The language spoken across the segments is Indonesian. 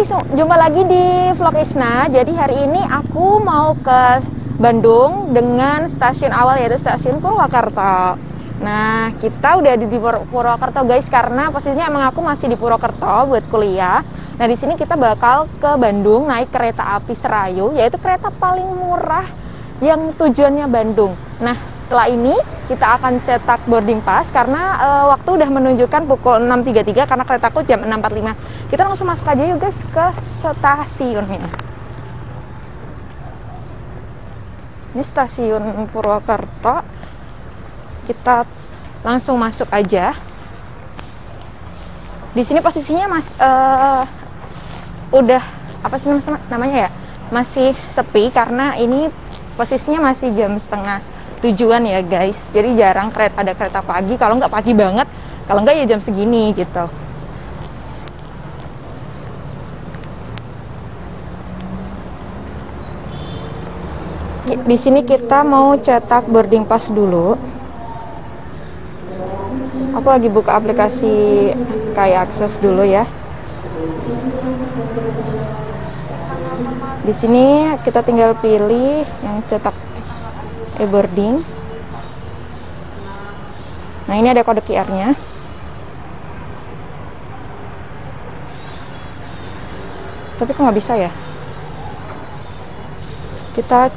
jumpa lagi di vlog Isna. Jadi hari ini aku mau ke Bandung dengan stasiun awal, yaitu stasiun Purwakarta. Nah, kita udah ada di Purwakarta guys, karena posisinya emang aku masih di Purwakarta buat kuliah. Nah, di sini kita bakal ke Bandung naik kereta api Serayu, yaitu kereta paling murah yang tujuannya Bandung. Nah, setelah ini kita akan cetak boarding pass karena waktu udah menunjukkan pukul 6.33 karena keretaku jam 6.45. Kita langsung masuk aja yuk guys ke stasiunnya. Ini stasiun Purwakarta. Kita langsung masuk aja. Di sini posisinya udah apa sih namanya ya? Masih sepi karena ini posisinya masih jam setengah tujuan ya guys. Jadi jarang ada kereta pagi, kalau nggak pagi banget, kalau nggak ya jam segini gitu. Di sini kita mau cetak boarding pass dulu. Aku lagi buka aplikasi kayak akses dulu ya. Di sini kita tinggal pilih yang cetak e-boarding. Nah, ini ada kode QR-nya. Tapi kok nggak bisa ya? Kita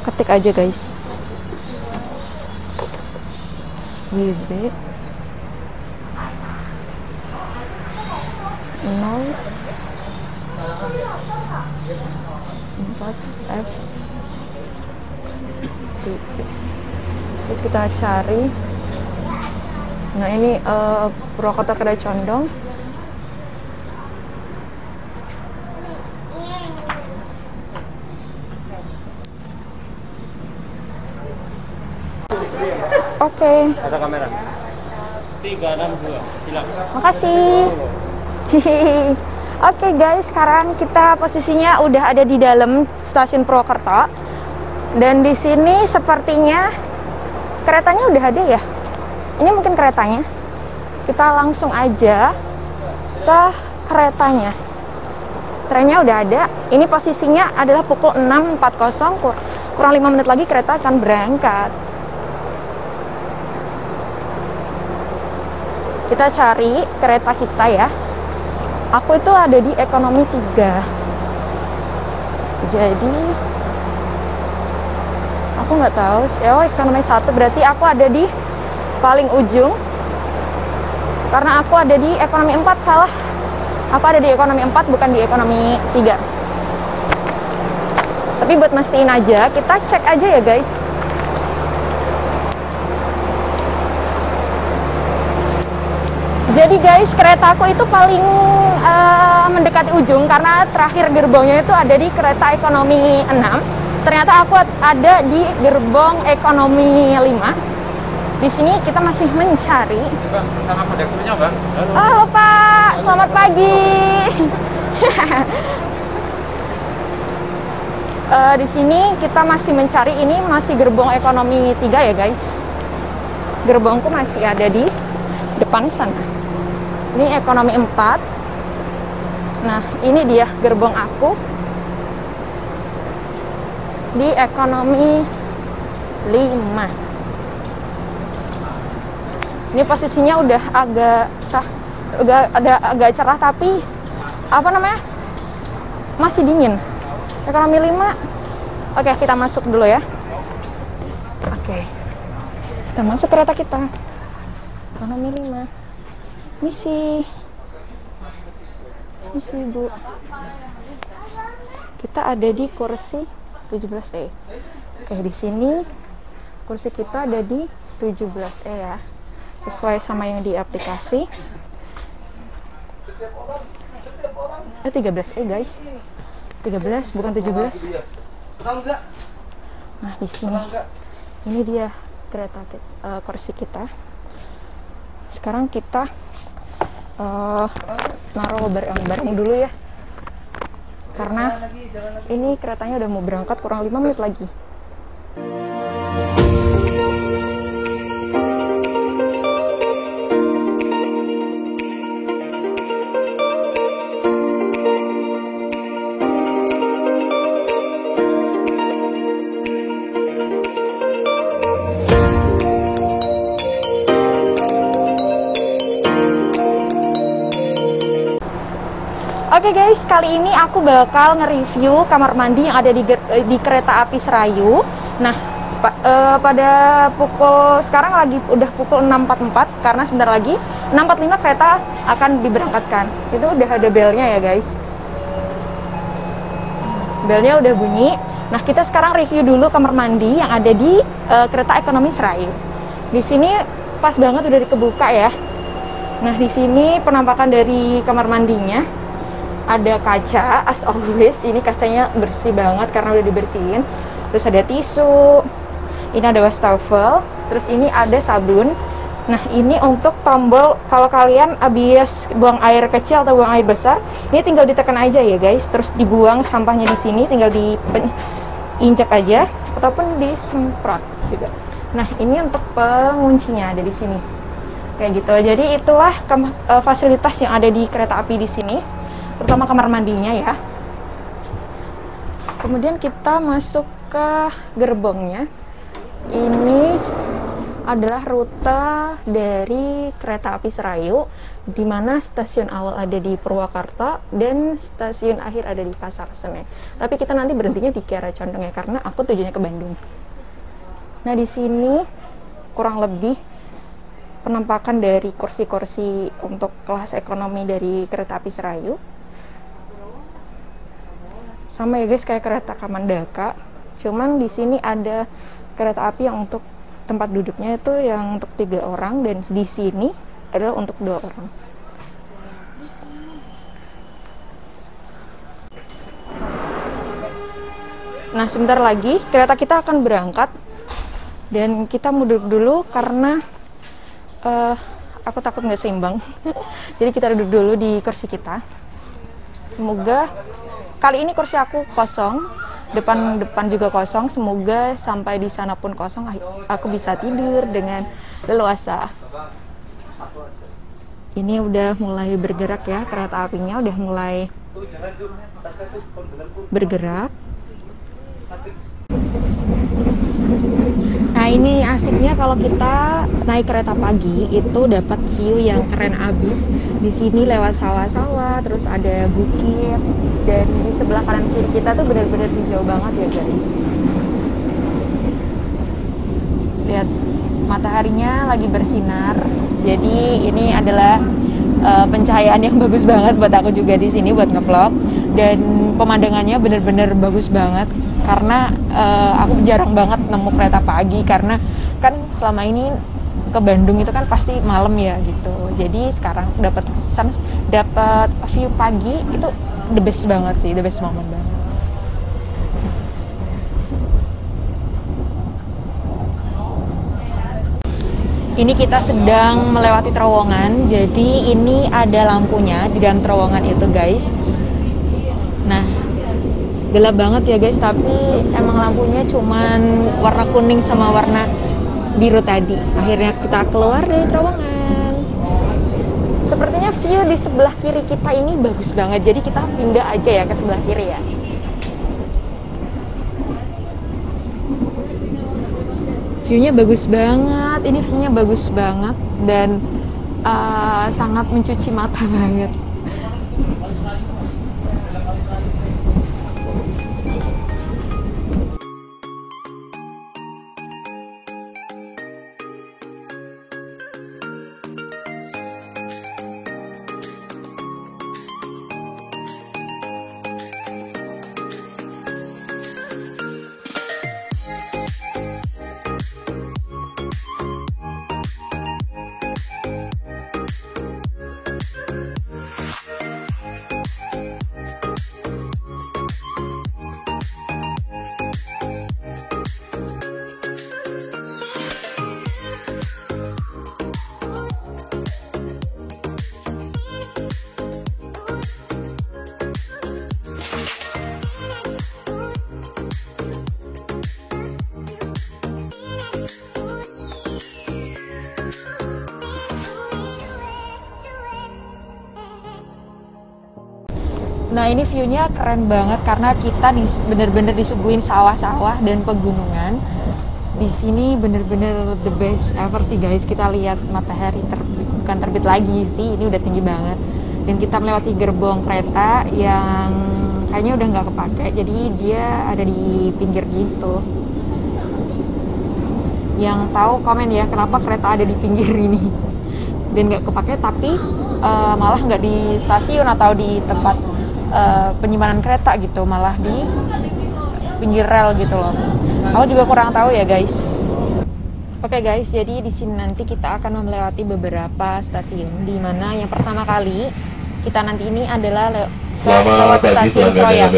ketik aja guys. WB 0 4F. Terus kita cari. Nah, ini Purwakarta Kedai Condong. Oke. Ada kamera. 362. Silakan. Makasih. Oke guys, sekarang kita posisinya udah ada di dalam stasiun Purwakarta. Dan di sini sepertinya keretanya udah ada ya. Ini mungkin keretanya. Kita langsung aja ke keretanya. Trennya udah ada. Ini posisinya adalah pukul 6.40. Kurang 5 menit lagi kereta akan berangkat. Kita cari kereta kita ya. Aku itu ada di ekonomi 3. Jadi aku nggak tahu. Oh, ekonomi 1 berarti aku ada di paling ujung. Karena aku ada di ekonomi 4, salah. Aku ada di ekonomi 4 bukan di ekonomi 3. Tapi buat mastiin aja, kita cek aja ya guys. Jadi guys, keretaku itu paling mendekati ujung karena terakhir gerbongnya itu ada di kereta ekonomi 6. Ternyata aku ada di gerbong ekonomi 5. Di sini kita masih mencari. Bang, sama kondekturnya, Bang. Halo. Halo Pak, selamat pagi. Di sini kita masih mencari, ini masih gerbong ekonomi 3 ya guys. Gerbongku masih ada di depan sana. Ini ekonomi 4. Nah, ini dia gerbong aku di ekonomi 5. Ini posisinya udah agak cerah tapi apa namanya? Masih dingin. Ekonomi 5. Oke, kita masuk dulu ya. Oke. Kita masuk kereta kita. Ekonomi 5. Misi Bu. Kita ada di kursi 17E. Oke, di sini kursi kita ada di 17E ya. Sesuai sama yang di aplikasi. 13E guys. 13 bukan 17. Nah, di sini. Ini dia kereta kursi kita. Sekarang kita naruh barang-barang dulu ya, karena ini keretanya udah mau berangkat, kurang 5 menit lagi. Oke guys, kali ini aku bakal nge-review kamar mandi yang ada di kereta api Serayu. Nah, pada pukul sekarang udah pukul 6.44 karena sebentar lagi 6.45 kereta akan diberangkatkan. Itu udah ada belnya ya guys. Belnya udah bunyi. Nah, kita sekarang review dulu kamar mandi yang ada di kereta ekonomi Serayu. Di sini pas banget udah dikebuka ya. Nah, di sini penampakan dari kamar mandinya. Ada kaca, as always. Ini kacanya bersih banget karena udah dibersihin. Terus ada tisu. Ini ada wastafel. Terus ini ada sabun. Nah, ini untuk tombol kalau kalian habis buang air kecil atau buang air besar, ini tinggal ditekan aja ya guys. Terus dibuang sampahnya di sini, tinggal diinjak aja ataupun disemprot juga. Nah, ini untuk penguncinya ada di sini. Kayak gitu. Jadi itulah fasilitas yang ada di kereta api di sini. Terutama kamar mandinya ya. Kemudian kita masuk ke gerbongnya. Ini adalah rute dari kereta api Serayu, di mana stasiun awal ada di Purwakarta dan stasiun akhir ada di Pasar Senen. Tapi kita nanti berhentinya di Kiara Condong ya, karena aku tujuannya ke Bandung. Nah, di sini kurang lebih penampakan dari kursi-kursi untuk kelas ekonomi dari kereta api Serayu. Sama ya guys, kayak kereta Kamandaka. Cuman di sini ada kereta api yang untuk tempat duduknya itu yang untuk 3 orang, dan di sini adalah untuk 2 orang. Nah, sebentar lagi kereta kita akan berangkat, dan kita mundur dulu karena aku takut nggak seimbang. Jadi kita duduk dulu di kursi kita. Semoga kali ini kursi aku kosong, depan juga kosong. Semoga sampai di sana pun kosong, aku bisa tidur dengan leluasa. Ini udah mulai bergerak ya, kereta apinya udah mulai bergerak. Nah, ini asiknya kalau kita naik kereta pagi itu dapat view yang keren abis. Di sini lewat sawah-sawah, terus ada bukit, dan di sebelah kanan kiri kita tuh benar-benar hijau banget ya guys. Lihat, mataharinya lagi bersinar. Jadi ini adalah pencahayaan yang bagus banget buat aku juga di sini buat ngevlog, dan pemandangannya benar-benar bagus banget. Karena aku jarang banget nemu kereta pagi, karena kan selama ini ke Bandung itu kan pasti malam ya gitu. Jadi sekarang dapat view pagi itu the best banget sih, the best moment banget. Ini kita sedang melewati terowongan. Jadi ini ada lampunya di dalam terowongan itu guys. Nah, gelap banget ya guys, tapi emang lampunya cuman warna kuning sama warna biru tadi. Akhirnya kita keluar dari terowongan. Sepertinya view di sebelah kiri kita ini bagus banget, jadi kita pindah aja ya ke sebelah kiri ya. View-nya bagus banget, ini view-nya bagus banget, dan sangat mencuci mata banget. Nah, ini view-nya keren banget karena kita bener-bener disuguhin sawah-sawah dan pegunungan. Di sini bener-bener the best ever sih guys. Kita lihat matahari bukan terbit lagi sih, ini udah tinggi banget. dan kita melewati gerbong kereta yang kayaknya udah nggak kepake, jadi dia ada di pinggir gitu. Yang tahu komen ya kenapa kereta ada di pinggir ini dan nggak kepake, tapi malah nggak di stasiun atau di tempat penyimpanan kereta gitu, malah di pinggir rel gitu loh. Aku juga kurang tahu ya guys. Oke guys, jadi di sini nanti kita akan melewati beberapa stasiun, di mana yang pertama kali kita nanti ini adalah lewat stasiun Kroya.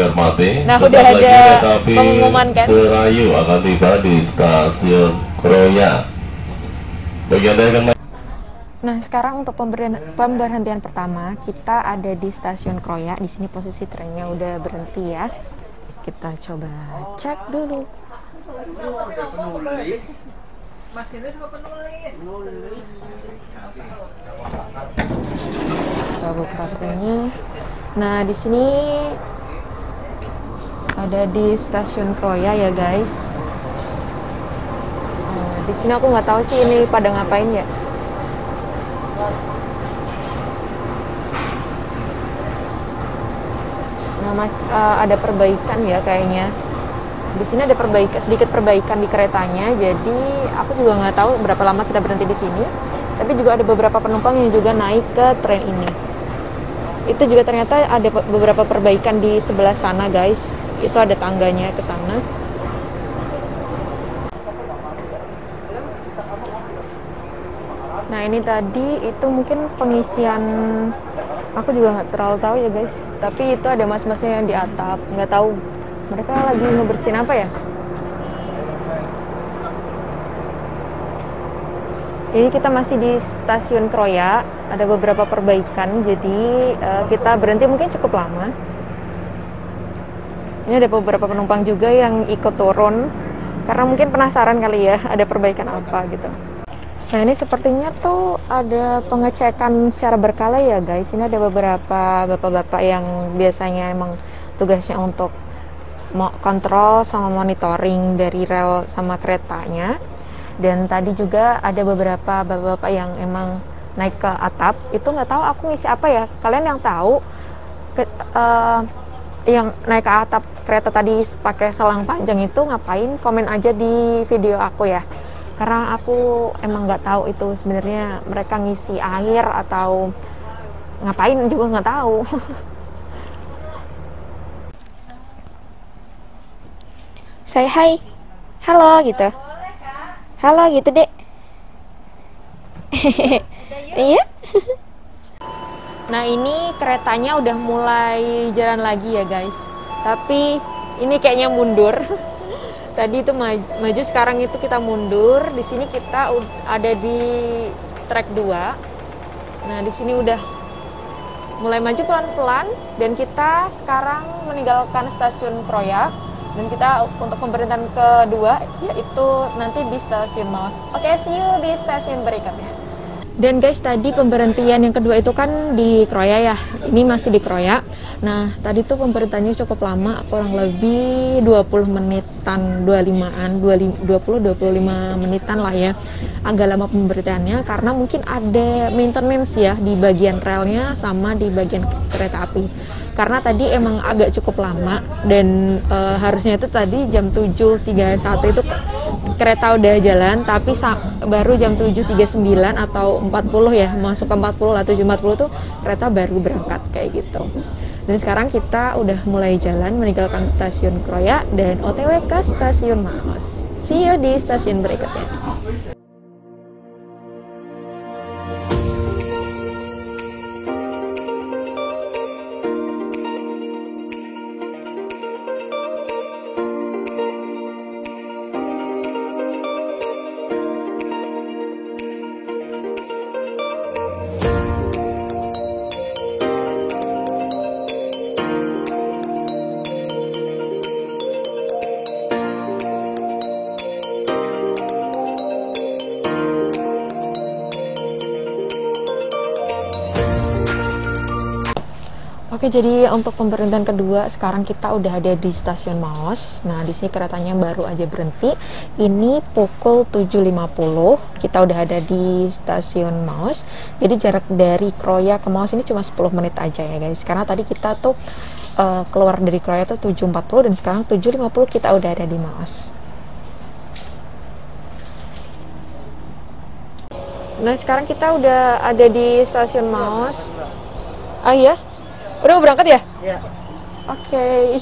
Nah, udah ada pengumuman kan? Serayu akan tiba di stasiun Kroya. Nah, sekarang untuk pemberhentian pertama kita ada di stasiun Kroya. Di sini posisi trennya udah berhenti ya. Kita coba cek dulu. Masinis apa penulis? Kita buka trennya. Nah, di sini ada di stasiun Kroya ya guys. Di sini aku nggak tahu sih ini pada ngapain ya. Nah, ada perbaikan ya kayaknya. Di sini ada sedikit perbaikan di keretanya, jadi aku juga nggak tahu berapa lama kita berhenti di sini. Tapi juga ada beberapa penumpang yang juga naik ke tren ini. Itu juga ternyata ada beberapa perbaikan di sebelah sana guys. Itu ada tangganya ke sana. Nah, ini tadi itu mungkin pengisian, aku juga nggak terlalu tahu ya guys. Tapi itu ada mas-masnya yang di atap, nggak tahu mereka lagi ngebersihin apa ya. Ini kita masih di stasiun Kroya, ada beberapa perbaikan, jadi kita berhenti mungkin cukup lama. Ini ada beberapa penumpang juga yang ikut turun, karena mungkin penasaran kali ya, ada perbaikan apa gitu. Nah, ini sepertinya tuh ada pengecekan secara berkala ya guys. Ini ada beberapa bapak-bapak yang biasanya emang tugasnya untuk kontrol sama monitoring dari rel sama keretanya. Dan tadi juga ada beberapa bapak-bapak yang emang naik ke atap. Itu nggak tahu aku ngisi apa ya. Kalian yang tahu yang naik ke atap kereta tadi pakai selang panjang itu ngapain? Komen aja di video aku ya. Karena aku emang nggak tahu itu sebenarnya mereka ngisi air atau ngapain juga nggak tahu. Say hi, halo gitu, halo gitu dek. Iya. Nah, ini keretanya udah mulai jalan lagi ya guys. Tapi ini kayaknya mundur. Tadi itu maju, sekarang itu kita mundur. Di sini kita ada di track 2. Nah, di sini udah mulai maju pelan-pelan dan kita sekarang meninggalkan stasiun Kroya. Dan kita untuk pemberhentian kedua yaitu nanti di stasiun Maus. Oke, see you di stasiun berikutnya. Dan guys, tadi pemberhentian yang kedua itu kan di Kroya ya. Ini masih di Kroya. Nah, tadi tuh pemberhentiannya cukup lama, kurang lebih 20 menitan, 20-25 menitan lah ya. Agak lama pemberhentiannya karena mungkin ada maintenance ya di bagian relnya sama di bagian kereta api. Karena tadi emang agak cukup lama dan harusnya itu tadi jam 7.31 itu kereta udah jalan, tapi baru jam 7.39 atau 40 ya, masuk ke 40 atau 7.40 tuh kereta baru berangkat kayak gitu. Dan sekarang kita udah mulai jalan meninggalkan stasiun Kroya dan OTW ke stasiun Maus. See you di stasiun berikutnya. Oke, jadi untuk pemberhentian kedua sekarang kita udah ada di stasiun Maos. Nah, di sini keretanya baru aja berhenti. Ini pukul 7.50. Kita udah ada di stasiun Maos. Jadi jarak dari Kroya ke Maos ini cuma 10 menit aja ya guys. Karena tadi kita tuh keluar dari Kroya tuh 7.40 dan sekarang 7.50 kita udah ada di Maos. Nah, sekarang kita udah ada di stasiun Maos. Ah iya? Udah mau berangkat ya? Iya. Oke.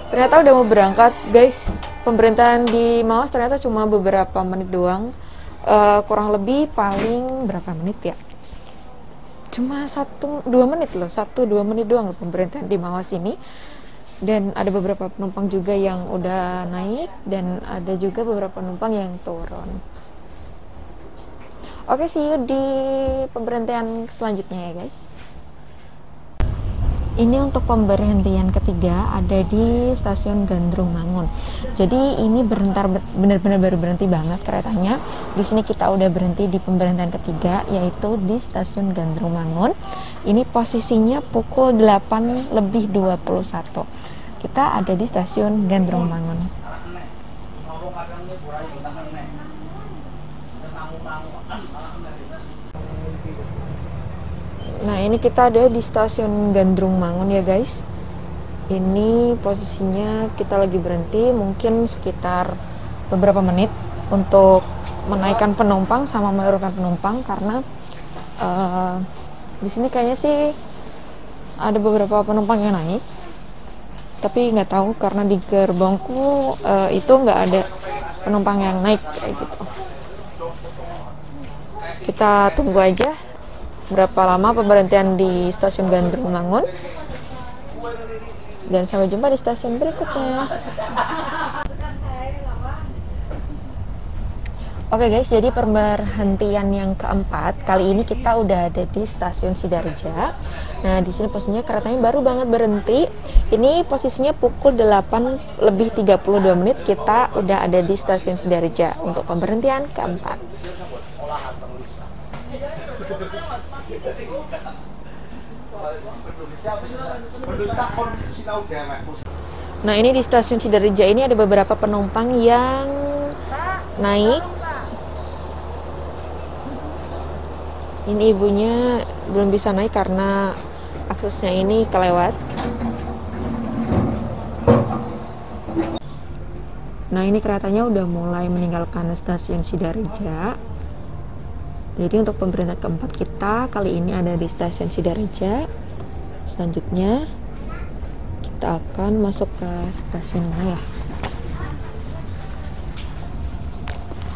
Ternyata udah mau berangkat, guys. Pemberhentian di Maos ternyata cuma beberapa menit doang. Kurang lebih paling berapa menit ya? Cuma 1-2 menit loh. 1-2 menit doang loh pemberhentian di Maos ini. Dan ada beberapa penumpang juga yang udah naik dan ada juga beberapa penumpang yang turun. Oke, see you di pemberhentian selanjutnya ya guys. Ini untuk pemberhentian ketiga ada di stasiun Gandrung Mangun. Jadi ini benar-benar baru berhenti banget keretanya. Di sini kita udah berhenti di pemberhentian ketiga yaitu di stasiun Gandrung Mangun. Ini posisinya pukul 8:21. Kita ada di stasiun Gandrung Mangun. Nah, ini kita ada di stasiun Gandrung Mangun ya guys. Ini posisinya kita lagi berhenti mungkin sekitar beberapa menit untuk menaikkan penumpang sama menurunkan penumpang karena di sini kayaknya sih ada beberapa penumpang yang naik. Tapi nggak tahu karena di gerbongku itu nggak ada penumpang yang naik kayak gitu. Kita tunggu aja berapa lama pemberhentian di stasiun Gandrung Mangun. Dan sampai jumpa di stasiun berikutnya. Oke guys, jadi pemberhentian yang keempat kali ini kita udah ada di stasiun Sidareja. Nah, di sini posisinya keretanya baru banget berhenti. Ini posisinya pukul 8:32 menit kita udah ada di stasiun Sidareja untuk pemberhentian keempat. Nah, ini di stasiun Sidareja ini ada beberapa penumpang yang naik. Ini ibunya belum bisa naik karena aksesnya ini kelewat. Nah, ini keretanya udah mulai meninggalkan stasiun Sidareja. Jadi untuk pemberhentian keempat kita kali ini ada di stasiun Sidareja. Selanjutnya kita akan masuk ke stasiun mana ya?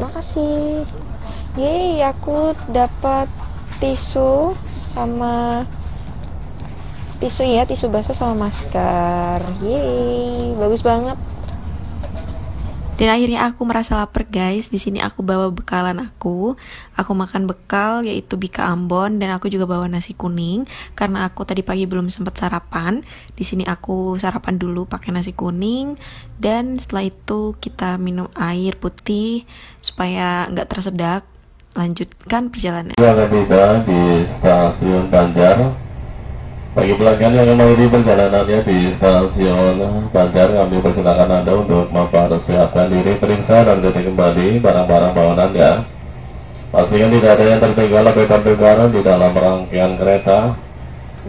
Makasih. Yeay, aku dapat tisu sama tisu ya, tisu basah sama masker. Yeay, bagus banget. Dan akhirnya aku merasa lapar guys. Di sini aku bawa bekalan aku. Aku makan bekal yaitu bika Ambon dan aku juga bawa nasi kuning karena aku tadi pagi belum sempat sarapan. Di sini aku sarapan dulu pakai nasi kuning dan setelah itu kita minum air putih supaya nggak tersedak. Lanjutkan perjalanan. Akan tiba di stasiun Banjar. Bagi pelanggan yang mengakhiri perjalanannya di stasiun Banjar, kami persilakan Anda untuk mempersiapkan diri, periksa dan ketik kembali barang-barang bawaan Anda. Pastikan tidak ada yang tertinggal atau tertinggalan di dalam rangkaian kereta.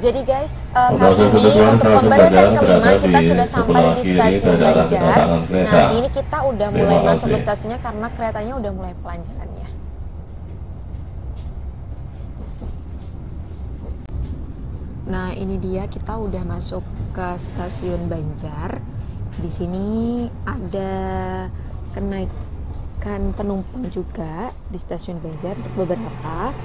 Jadi guys, kali ini untuk pemberhentian kelima kita sudah sampai di stasiun Banjar. Nah, ini kita udah mulai masuk ke stasiunnya karena keretanya udah mulai pelan jalannya. Nah, ini dia kita udah masuk ke stasiun Banjar. Di sini ada kenaikan penumpang juga di stasiun Banjar untuk beberapa.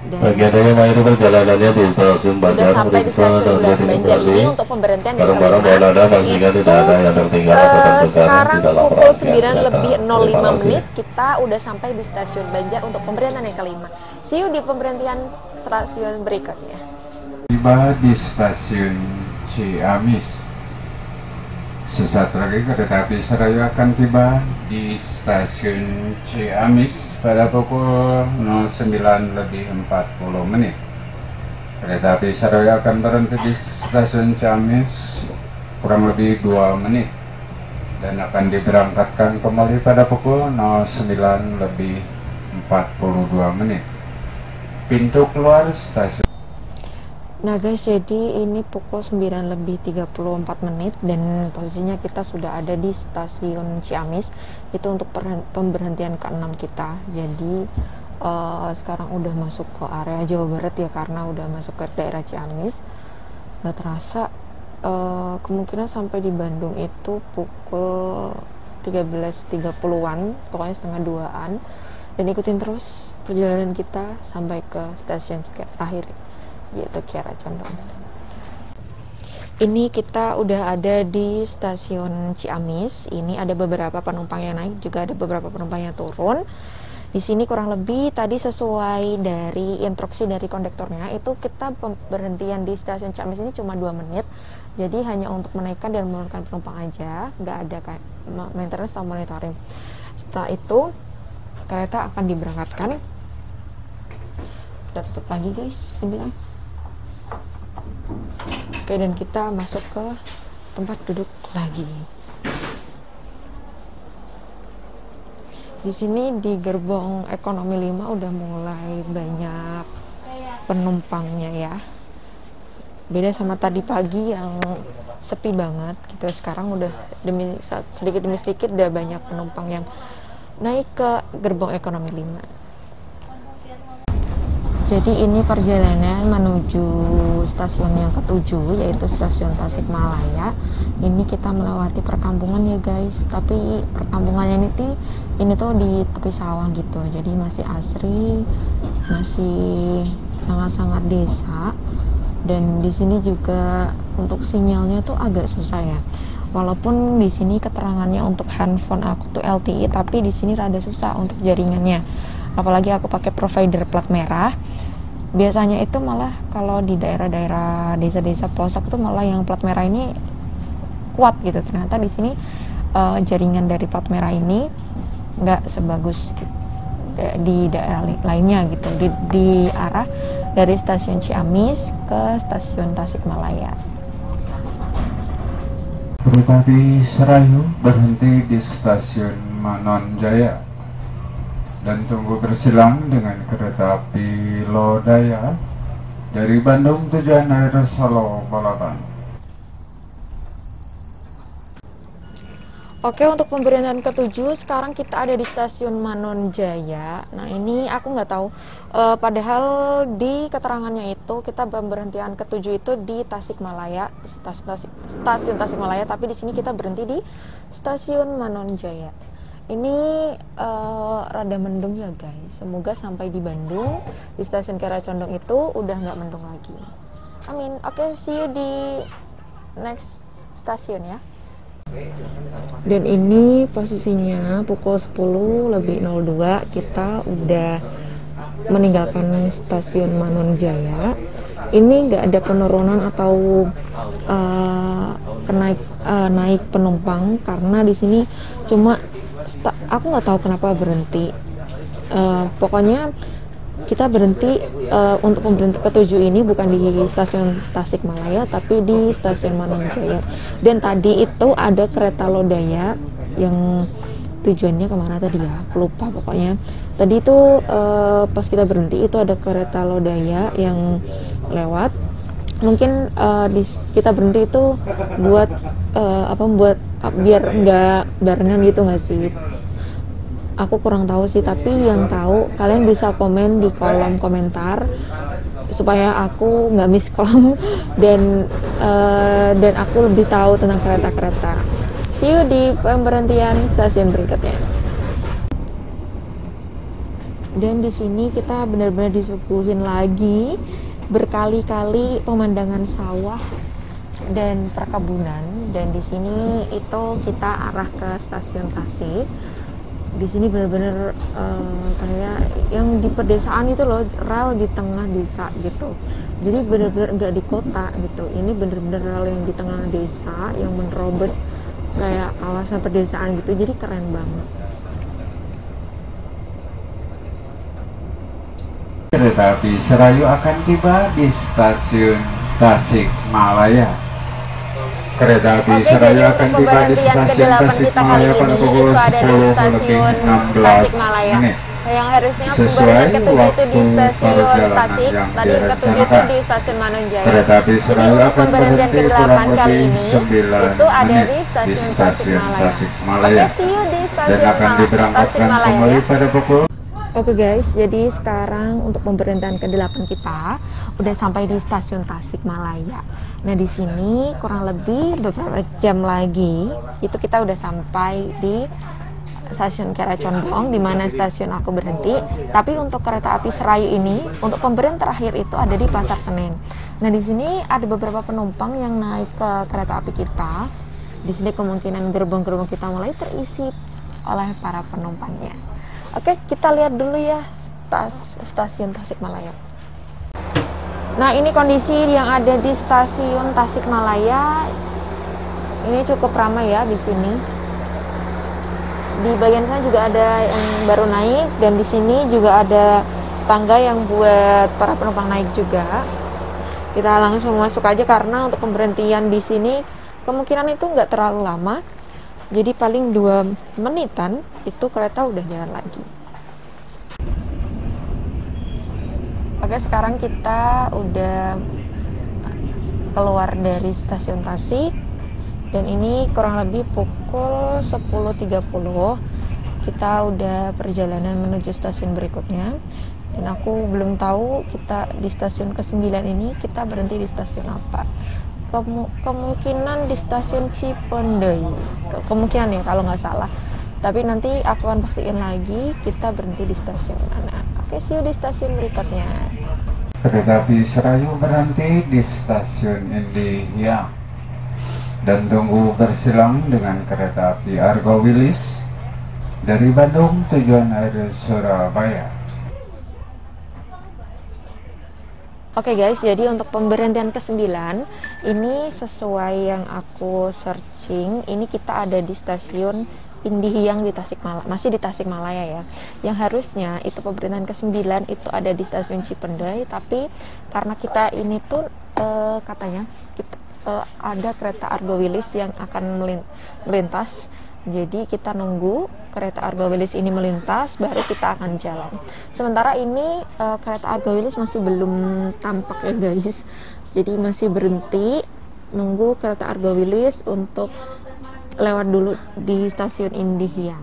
Dan bagi Anda yang mengakhiri perjalanannya di stasiun Banjar, udah sampai di stasiun Banjar ini untuk pemberhentian yang barang-barang bawaan Anda pastikan tidak ada yang tertinggal atau tertukar sekarang di dalam pukul rangkaian 9:05 menit kita udah sampai di stasiun Banjar untuk pemberhentian yang kelima. See you di pemberhentian stasiun berikutnya. Tiba di stasiun Ciamis. Sesaat lagi kereta api Serayu akan tiba di stasiun Ciamis pada pukul 09:40. Kereta api Saraya akan berhenti di stasiun Ciamis kurang lebih 2 menit dan akan diberangkatkan kembali pada pukul 09:42 menit. Pintu keluar stasiun. Nah guys, jadi ini pukul 9:34 menit dan posisinya kita sudah ada di stasiun Ciamis. Itu untuk pemberhentian ke-6 kita. Jadi sekarang udah masuk ke area Jawa Barat ya, karena udah masuk ke daerah Ciamis. Gak terasa kemungkinan sampai di Bandung itu pukul 13.30-an, pokoknya setengah 2-an. Dan ikutin terus perjalanan kita sampai ke stasiun akhir, yaitu Kiara Condong. Ini kita udah ada di stasiun Ciamis. Ini ada beberapa penumpang yang naik, juga ada beberapa penumpang yang turun. Di sini kurang lebih tadi sesuai dari instruksi dari kondektornya, itu kita berhentian di stasiun Ciamis ini cuma 2 menit. Jadi hanya untuk menaikkan dan menurunkan penumpang aja, nggak ada kayak maintenance atau monitoring. Setelah itu kereta akan diberangkatkan. Udah tutup lagi guys pintunya. Oke, dan kita masuk ke tempat duduk lagi. Di sini di gerbong ekonomi 5 udah mulai banyak penumpangnya ya. Beda sama tadi pagi yang sepi banget gitu. Sekarang udah sedikit demi sedikit udah banyak penumpang yang naik ke gerbong ekonomi 5. Jadi ini perjalanan menuju stasiun yang ke-7, yaitu stasiun Tasikmalaya. Ini kita melewati perkampungan ya guys, tapi perkampungannya ini tuh di tepi sawah gitu. Jadi masih asri, masih sangat-sangat desa. Dan di sini juga untuk sinyalnya tuh agak susah ya. Walaupun di sini keterangannya untuk handphone aku tuh LTE, tapi di sini rada susah untuk jaringannya. Apalagi aku pakai provider plat merah. Biasanya itu malah kalau di daerah-daerah desa-desa pelosok itu malah yang plat merah ini kuat gitu. Ternyata di sini jaringan dari plat merah ini nggak sebagus di daerah lainnya gitu. Di arah dari stasiun Ciamis ke stasiun Tasikmalaya. Kereta api Serayu berhenti di stasiun Manonjaya dan tunggu bersilang dengan kereta api Lodaya dari Bandung tujuan daerah Solo Balapan. Oke, untuk pemberhentian ke-7 sekarang kita ada di stasiun Manonjaya. Nah ini aku nggak tahu, padahal di keterangannya itu kita pemberhentian ke-7 itu di Tasikmalaya, stasiun Tasikmalaya, tapi di sini kita berhenti di stasiun Manonjaya. Ini rada mendung ya guys. Semoga sampai di Bandung di stasiun Kiara Condong itu udah nggak mendung lagi. Amin. Oke, see you di next stasiun ya. Dan ini posisinya pukul 10:02 kita udah meninggalkan stasiun Manonjaya. Ini nggak ada penurunan atau naik penumpang karena di sini cuma aku nggak tahu kenapa berhenti. Pokoknya kita berhenti untuk pemberhentian ke-7 ini bukan di stasiun Tasikmalaya tapi di stasiun Manonjaya. Dan tadi itu ada kereta Lodaya yang tujuannya kemana tadi ya, aku lupa pokoknya. Tadi itu pas kita berhenti itu ada kereta Lodaya yang lewat. Mungkin kita berhenti itu buat buat biar nggak barengan gitu nggak sih? Aku kurang tahu sih, tapi yang tahu kalian bisa komen di kolom komentar supaya aku nggak miskom dan aku lebih tahu tentang kereta-kereta. See you di pemberhentian stasiun berikutnya. Dan di sini kita benar-benar disuguhin lagi berkali-kali pemandangan sawah dan perkebunan. Dan di sini itu kita arah ke stasiun Tasik. Di sini benar-benar kayak yang di pedesaan itu loh, rel di tengah desa gitu. Jadi benar-benar nggak di kota gitu. Ini benar-benar rel yang di tengah desa yang menerobos kayak kawasan pedesaan gitu. Jadi keren banget. Kereta api Serayu akan tiba di stasiun Tasikmalaya. Kereta api Oke, Serayu jadi akan untuk tiba di pemberhentian stasiun ke-8 kita kali Tasikmalaya pada ini pukul itu ada di 10 lebih stasiun 16 Tasikmalaya. menit. Yang harusnya Sesuai pemberhentian ke-7 itu di waktu stasiun perjalanan Tasik, yang tadi ke-7 itu direncanakan. di stasiun Manonjaya. Kereta api Jadi Serayu untuk akan pemberhentian berhenti ke-8 kurang kali lebih ini 9 itu ada menit di stasiun di stasiun Tasikmalaya. Tasikmalaya. Oke, see you di Dan stasiun akan diberangkatkan Tasikmalaya kembali ya. pada pukul. Oke guys, jadi sekarang untuk pemberhentian ke-8 kita udah sampai di stasiun Tasikmalaya. Nah, di sini kurang lebih beberapa jam lagi itu kita udah sampai di stasiun Kiara Condong, di mana stasiun aku berhenti. Tapi untuk kereta api Serayu ini, untuk pemberian terakhir itu ada di Pasar Senen. Nah, di sini ada beberapa penumpang yang naik ke kereta api kita. Di sini kemungkinan gerbong-gerbong kita mulai terisi oleh para penumpangnya. Oke, kita lihat dulu ya stasiun Tasikmalaya. Nah, ini kondisi yang ada di stasiun Tasikmalaya. Ini cukup ramai ya di sini. Di bagian sana juga ada yang baru naik, dan di sini juga ada tangga yang buat para penumpang naik juga. Kita langsung masuk aja karena untuk pemberhentian di sini kemungkinan itu nggak terlalu lama. Jadi paling 2 menitan itu kereta udah jalan lagi. Oke, sekarang kita udah keluar dari stasiun Tasik. Dan ini kurang lebih pukul 10.30. Kita udah perjalanan menuju stasiun berikutnya. Dan aku belum tahu kita di stasiun ke-9 ini kita berhenti di stasiun apa. Kemungkinan di stasiun Cipendei, kemungkinan ya kalau nggak salah, tapi nanti aku akan pastiin lagi kita berhenti di stasiun mana. Oke, see you di stasiun berikutnya. Kereta api Serayu berhenti di stasiun Indihiyang dan tunggu bersilang dengan kereta api Argo Wilis dari Bandung tujuan area Surabaya. Oke guys, jadi untuk pemberhentian ke-9 ini sesuai yang aku searching, ini kita ada di stasiun Indihiyang di Tasikmalaya, masih di Tasikmalaya ya. Yang harusnya itu pemberhentian ke-9 itu ada di stasiun Cipendei, tapi karena kita ini tuh katanya kita, ada kereta Argo Wilis yang akan melintas. Jadi kita nunggu kereta Argo Wilis ini melintas, baru kita akan jalan. Sementara ini kereta Argo Wilis masih belum tampak ya guys. Jadi masih berhenti nunggu kereta Argo Wilis untuk lewat dulu di stasiun Indihiyang.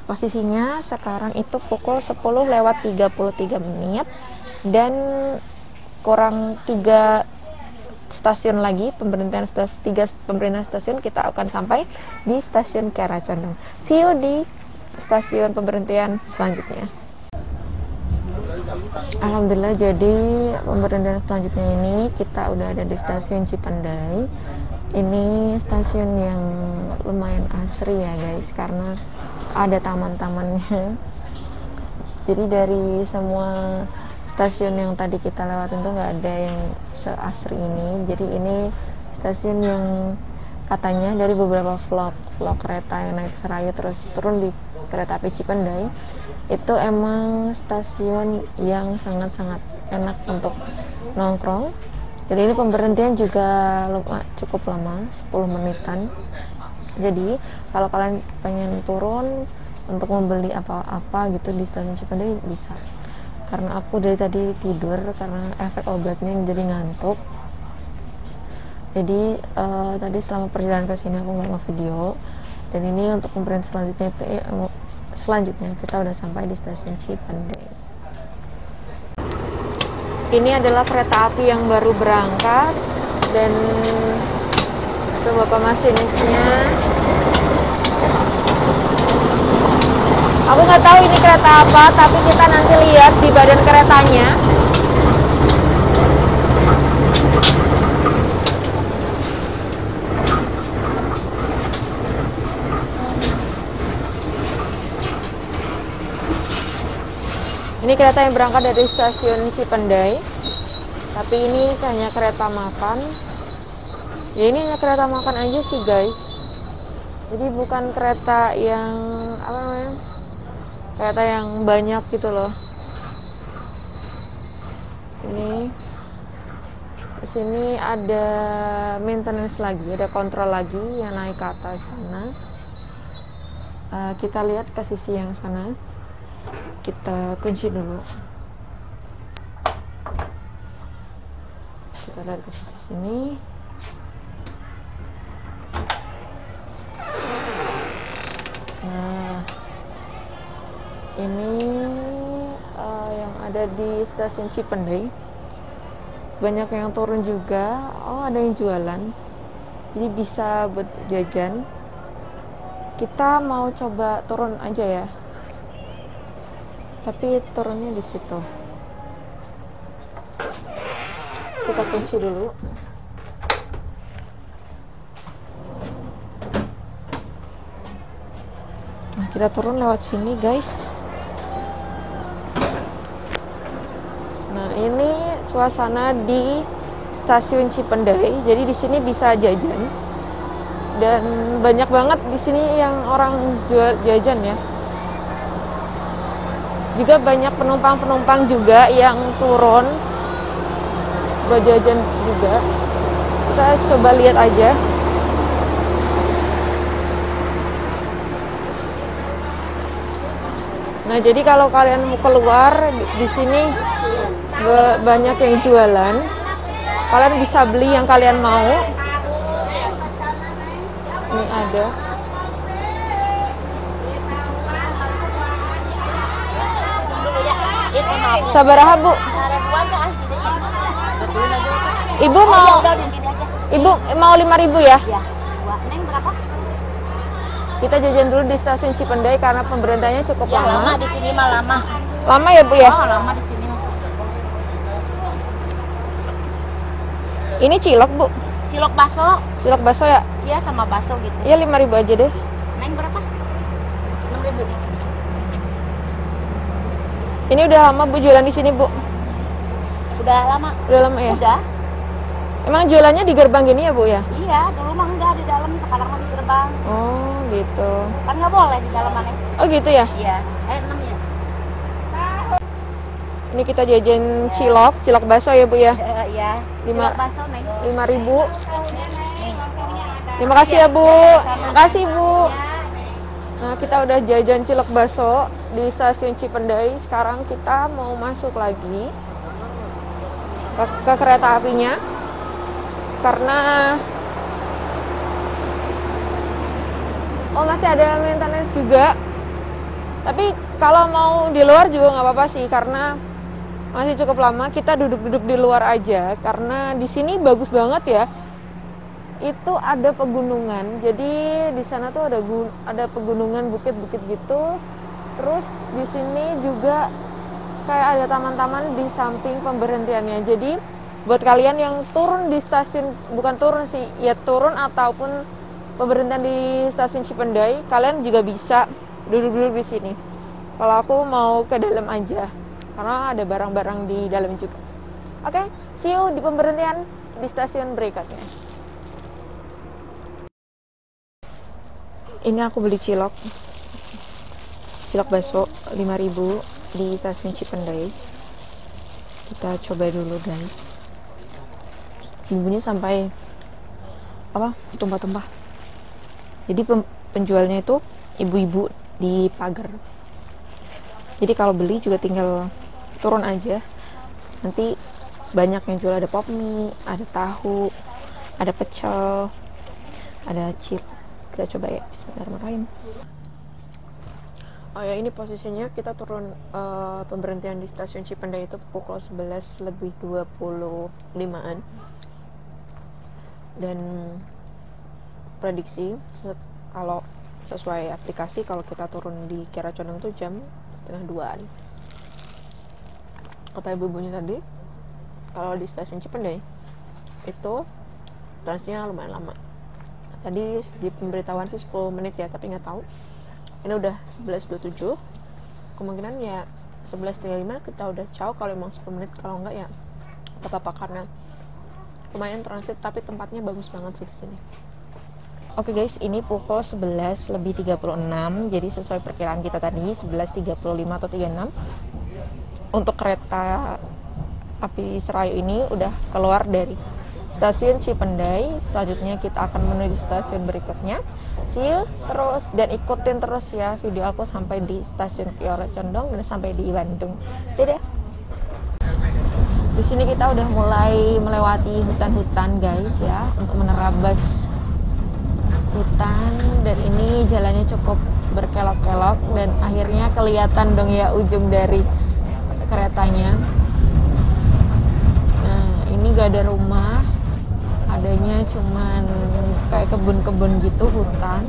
Posisinya sekarang itu pukul 10:33 dan kurang 3 stasiun lagi, pemberhentian 3 pemberhentian stasiun kita akan sampai di stasiun Kiara Condong. See you di stasiun pemberhentian selanjutnya. Alhamdulillah, jadi pemberhentian selanjutnya ini kita udah ada di stasiun Cipendei. Ini stasiun yang lumayan asri ya guys, karena ada taman-tamannya. Jadi dari semua stasiun yang tadi kita lewatin tuh nggak ada yang seasri ini. Jadi ini stasiun yang katanya dari beberapa vlog kereta yang naik Serayu terus turun di kereta api Cipendei, itu emang stasiun yang sangat-sangat enak untuk nongkrong. Jadi ini pemberhentian juga cukup lama, 10 menitan. Jadi kalau kalian pengen turun untuk membeli apa-apa gitu di stasiun Cipendei bisa. Karena aku dari tadi tidur karena efek obatnya jadi ngantuk. Jadi tadi selama perjalanan ke sini aku nggak ngevideo. Dan ini untuk pemberhentian selanjutnya itu selanjutnya kita udah sampai di stasiun Cipendei. Ini adalah kereta api yang baru berangkat dan itu bapak masinisnya. Aku nggak tahu ini kereta apa, tapi kita nanti lihat di badan keretanya. Ini kereta yang berangkat dari stasiun Cipendei, tapi ini hanya kereta makan. Ya ini hanya kereta makan aja sih guys. Jadi bukan kereta yang apa namanya? Kereta yang banyak gitu loh. Ini di sini ada maintenance lagi, ada kontrol lagi yang naik ke atas sana. Kita lihat ke sisi yang sana. Kita kunci dulu. Kita lihat ke sisi sini. Nah, ini yang ada di stasiun Cipendei. Banyak yang turun juga. Oh, ada yang jualan. Jadi bisa buat jajan. Kita mau coba turun aja ya. Tapi turunnya di situ. Kita kunci dulu. Nah, kita turun lewat sini, guys. Nah, ini suasana di stasiun Cipendei. Jadi di sini bisa jajan. Dan banyak banget di sini yang orang jual jajan ya. Juga banyak penumpang-penumpang juga yang turun buat jajan juga. Kita coba lihat aja. Nah, jadi kalau kalian mau keluar di sini banyak yang jualan. Kalian bisa beli yang kalian mau. Ini ada. Sabaraha, Bu? Ibu mau 5.000 ya? Iya. Neng berapa? Kita jajan dulu di stasiun Cipendei karena pemberhentiannya cukup Ya, lama lama. di sini mah lama. Lama ya, Bu ya? Oh, lama di sini mah. Ini cilok, Bu. Cilok baso. Cilok bakso ya? Iya, sama baso gitu. Iya, 5.000 aja deh. Neng berapa? 6.000. Ini udah lama Bu jualan di sini, Bu. Udah lama. Udah lama ya? Udah. Emang jualannya di gerbang gini ya, Bu ya? Iya, dulu mah enggak di dalam, sekarang mah di gerbang. Oh, gitu. Kan nggak boleh di dalam mana? Oh, gitu ya? Iya. 6 ya. Ini kita jajan cilok bakso ya, Bu ya? Iya. Lima- Cilok baso, Neng. 5.000. Nih. Terima kasih ya, Bu. Terima kasih, Bu. Nah, kita udah jajan cilok bakso di stasiun Cipendei. Sekarang kita mau masuk lagi ke kereta apinya. Karena masih ada maintenance juga. Tapi kalau mau di luar juga nggak apa-apa sih, karena masih cukup lama. Kita duduk-duduk di luar aja karena di sini bagus banget ya. Itu ada pegunungan. Jadi di sana tuh ada pegunungan, bukit-bukit gitu. Terus di sini juga kayak ada taman-taman di samping pemberhentiannya. Jadi buat kalian yang turun di stasiun, bukan turun sih, ya turun ataupun pemberhentian di stasiun Cipendei, kalian juga bisa duduk-duduk di sini. Kalau aku mau ke dalam aja, karena ada barang-barang di dalam juga. Oke, see you di pemberhentian di stasiun berikutnya. Ini aku beli cilok bakso 5.000 di stasiun Cipendei. Kita coba dulu, guys. Bumbunya sampai tumpah-tumpah. Jadi penjualnya itu ibu-ibu di pagar. Jadi kalau beli juga tinggal turun aja. Nanti banyak yang jual, ada pop mie, ada tahu, ada pecel, ada cilok. Kita coba ya, bismillahirrahmanirrahim. Oh ya, ini posisinya kita turun pemberhentian di stasiun Cipendei itu pukul 11 lebih 25-an. Dan prediksi kalau sesuai aplikasi, kalau kita turun di Kiara Condong itu jam 1:30-an. Kata ibu-ibunya tadi, kalau di stasiun Cipendei itu transnya lumayan lama. Tadi di pemberitahuan sih 10 menit ya, tapi nggak tahu. Ini udah 11:27. Kemungkinan ya 11:35 kita udah ciao kalau emang 10 menit. Kalau enggak ya gak apa-apa, karena lumayan transit, tapi tempatnya bagus banget sih di sini. Oke guys, ini pukul 11 lebih 36. Jadi sesuai perkiraan kita tadi 11:35 atau 36 untuk kereta api Serayu ini udah keluar dari stasiun Cipendai. Selanjutnya kita akan menuju stasiun berikutnya. See you terus dan ikutin terus ya video aku sampai di stasiun Kiara Condong dan sampai di Bandung. Dadah. Di sini kita udah mulai melewati hutan-hutan guys ya, untuk menerabas hutan, dan ini jalannya cukup berkelok-kelok dan akhirnya kelihatan dong ya ujung dari keretanya. Nah, ini gak ada rumah, adanya cuman kayak kebun-kebun gitu, hutan,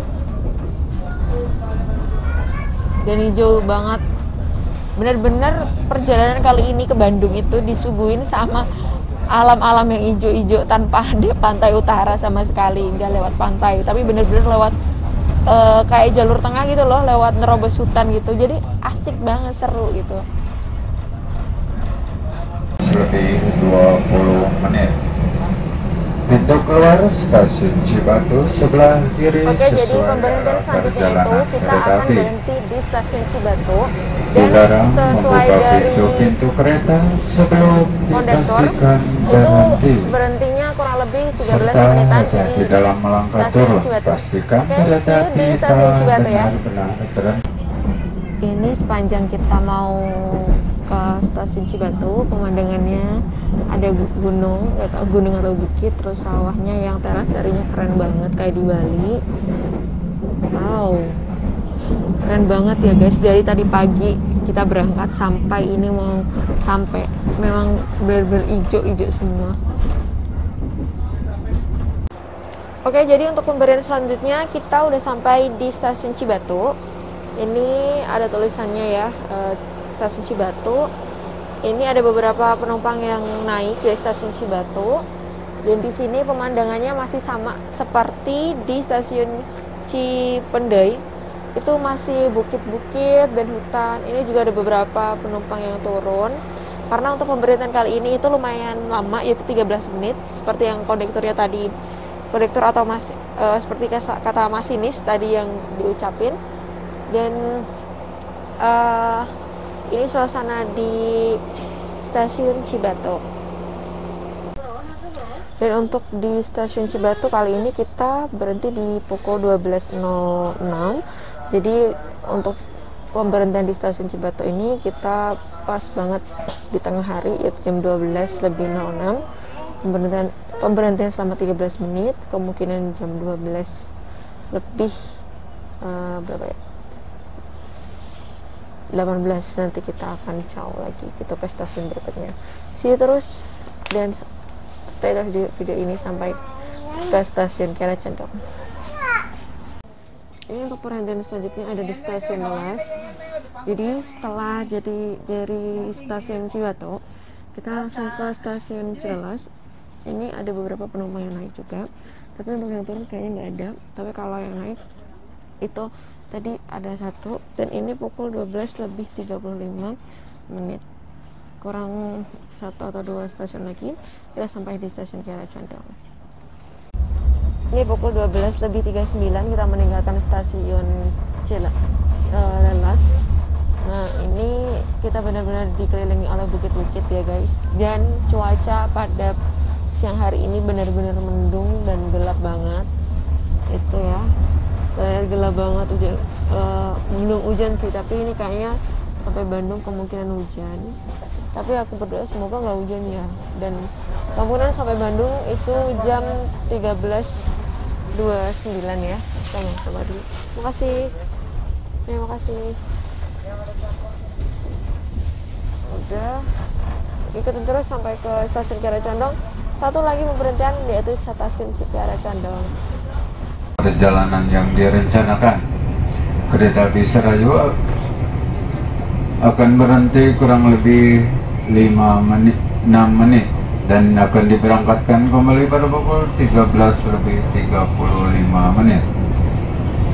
dan hijau banget. Bener-bener perjalanan kali ini ke Bandung itu disuguhin sama alam-alam yang hijau-hijau tanpa ada pantai utara sama sekali, nggak lewat pantai, tapi bener-bener lewat kayak jalur tengah gitu loh, lewat nerobos hutan gitu, jadi asik banget, seru gitu. Lebih 20 menit. Pintu keluar stasiun Cibatu sebelah kiri. Oke, jadi sesuai pemberhentian arah selanjutnya itu perjalanan kita kereta akan api. berhenti di stasiun Cibatu, dan Dilarang sesuai membuka dari pintu kereta sebelum kondektor dipastikan itu berhenti. berhentinya kurang lebih 13 Serta menitan hati-hati di dalam melangkah stasiun turun. Cibatu. Pastikan Oke, kereta see you di kita stasiun Cibatu ya. benar-benar berhenti. Ini sepanjang kita mau ke stasiun Cibatu, pemandangannya ada gunung, gak tau gunung atau bukit, terus sawahnya yang teraserinya keren banget kayak di Bali. Wow, keren banget ya guys. Dari tadi pagi kita berangkat sampai ini mau sampai, memang benar-benar hijau-hijau semua. Oke, jadi untuk pemberian selanjutnya kita udah sampai di stasiun Cibatu. Ini ada tulisannya ya, stasiun Cibatu. Ini ada beberapa penumpang yang naik dari stasiun Cibatu. Dan di sini pemandangannya masih sama seperti di stasiun Cipendai. Itu masih bukit-bukit dan hutan. Ini juga ada beberapa penumpang yang turun. Karena untuk pemberhentian kali ini itu lumayan lama, yaitu 13 menit. Seperti yang kondekturnya tadi, kondektur atau seperti kata masinis tadi yang diucapin. Dan ini suasana di stasiun Cibatu. Dan untuk di stasiun Cibatu kali ini kita berhenti di pukul 12.06. Jadi untuk pemberhentian di stasiun Cibatu ini kita pas banget di tengah hari, yaitu jam 12.06. Pemberhentian selama 13 menit, kemungkinan jam 12 lebih berapa ya? 18 nanti kita akan caw lagi gitu ke stasiun berikutnya. See you terus dan stay terus di video ini sampai ke stasiun Kiara Condong. Ini untuk perhentian selanjutnya ada di stasiun Welas. Jadi setelah dari stasiun Cibatu kita langsung ke stasiun Cilelas. Ini ada beberapa penumpang yang naik juga, tapi untuk yang turun kayaknya nggak ada. Tapi kalau yang naik itu tadi ada satu, dan ini pukul 12.35 menit, kurang 1 atau 2 stasiun lagi kita sampai di stasiun Kiara Condong. Ini pukul 12.39 kita meninggalkan stasiun Cilelas. Nah, ini kita benar-benar dikelilingi oleh bukit-bukit ya guys, dan cuaca pada siang hari ini benar-benar mendung dan gelap banget itu ya. Gelap banget, hujan, belum hujan sih, tapi ini kayaknya sampai Bandung kemungkinan hujan. Tapi aku berdoa semoga nggak hujan ya. Dan kemungkinan sampai Bandung itu jam 13.29 ya. Kita coba dulu. Terima kasih. Terima kasih. Udah, ikutin terus sampai ke stasiun Kiara Condong. Satu lagi pemberhentian yaitu stasiun Kiara Condong. Perjalanan yang direncanakan kereta api Serayu akan berhenti kurang lebih 6 menit dan akan diberangkatkan kembali pada pukul 13.35 menit.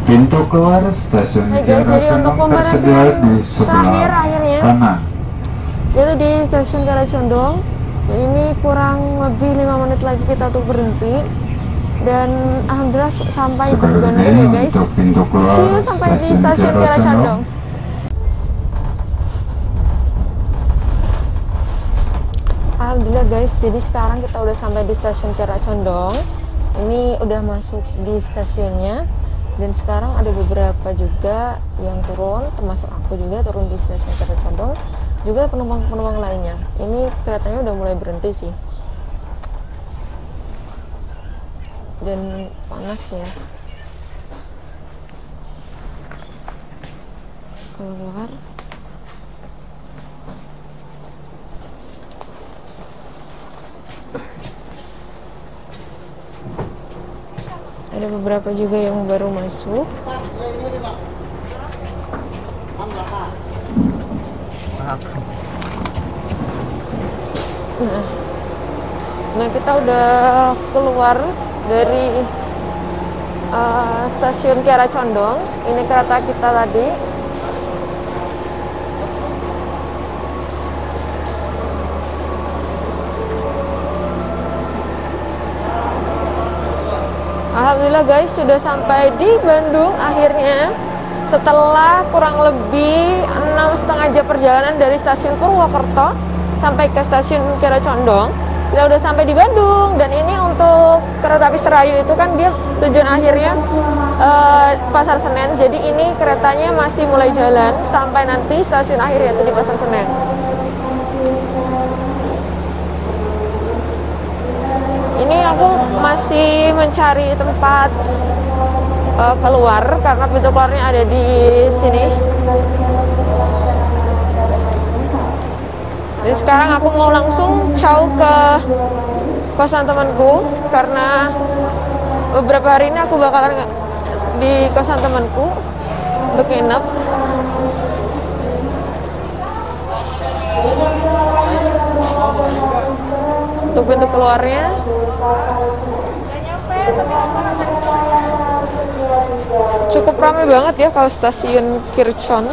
Pintu keluar stasiun Kiara Condong tersedia di sebelah kanan. Itu di stasiun Kiara Condong. Ini kurang lebih 5 menit lagi kita untuk berhenti. Dan alhamdulillah sampai di Bandung ya guys. See you sampai di stasiun Kiara Condong. Alhamdulillah guys, jadi sekarang kita udah sampai di stasiun Kiara Condong. Ini udah masuk di stasiunnya, dan sekarang ada beberapa juga yang turun, termasuk aku juga turun di stasiun Kiara Condong, juga penumpang-penumpang lainnya. Ini keretanya udah mulai berhenti sih, dan panas ya. Keluar. Ada beberapa juga yang baru masuk. Nah, kita udah keluar dari stasiun Kiara Condong. Ini kereta kita tadi. Alhamdulillah guys, sudah sampai di Bandung akhirnya. Setelah kurang lebih 6,5 jam perjalanan dari stasiun Purwokerto sampai ke stasiun Kiara Condong, kita udah sampai di Bandung. Dan ini untuk kereta api Serayu itu kan dia tujuan akhirnya Pasar Senen. Jadi ini keretanya masih mulai jalan sampai nanti stasiun akhir yaitu di Pasar Senen. Ini aku masih mencari tempat keluar karena pintu keluarnya ada di sini. Jadi sekarang aku mau langsung caw ke kosan temanku karena beberapa hari ini aku bakalan di kosan temanku untuk nginep. Untuk pintu keluarnya cukup ramai banget ya kalau stasiun Kirchon.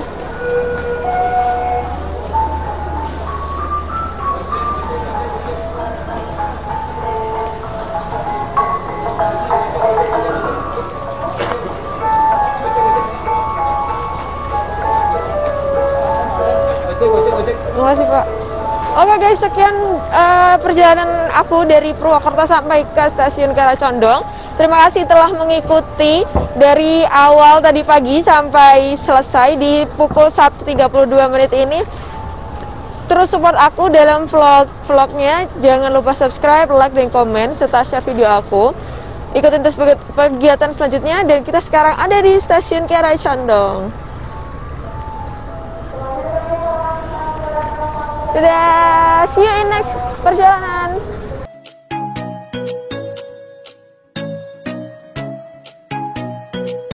Terima kasih Pak. Oke guys, sekian perjalanan aku dari Purwokerto sampai ke stasiun Kiara Condong. Terima kasih telah mengikuti dari awal tadi pagi sampai selesai di pukul 1.32 menit ini. Terus support aku dalam vlognya. Jangan lupa subscribe, like, dan komen serta share video aku. Ikutin terus kegiatan selanjutnya. Dan kita sekarang ada di stasiun Kiara Condong. Dadah, see you in next perjalanan.